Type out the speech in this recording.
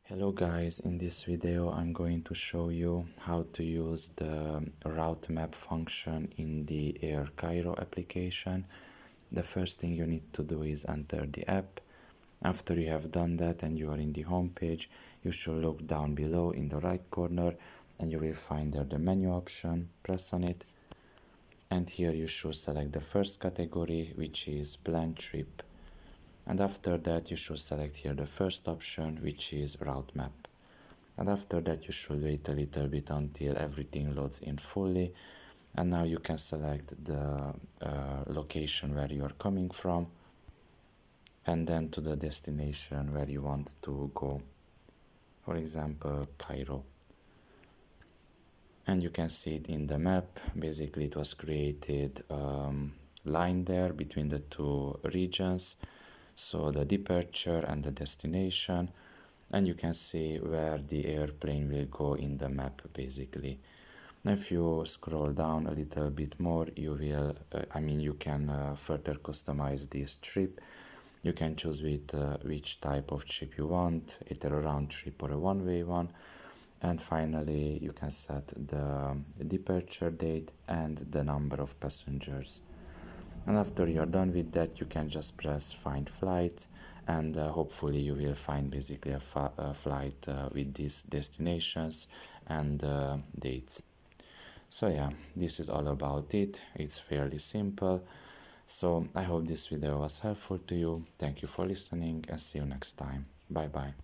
Hello guys, in this video I'm going to show you how to use the route map function in the Air Cairo application. The first thing you need to do is enter the app. After you have done that and you are in the home page, you should look down below in the right corner and you will find there the menu option. Press on it and here you should select the first category, which is planned trip. And after that you should select here the first option, which is route map. And after that you should wait a little bit until everything loads in fully. And now you can select the location where you are coming from and then to the destination where you want to go. For example, Cairo. And you can see it in the map. Basically it was created line there between the two regions. So the departure and the destination, and you can see where the airplane will go in the map basically. Now if you scroll down a little bit more, you will, you can further customize this trip. You can choose which type of trip you want, either a round trip or a one-way one. And finally, you can set the departure date and the number of passengers. And after you're done with that, you can just press find flights and hopefully you will find basically a flight with these destinations and dates. So yeah, this is all about it. It's fairly simple. So I hope this video was helpful to you. Thank you for listening and see you next time. Bye bye.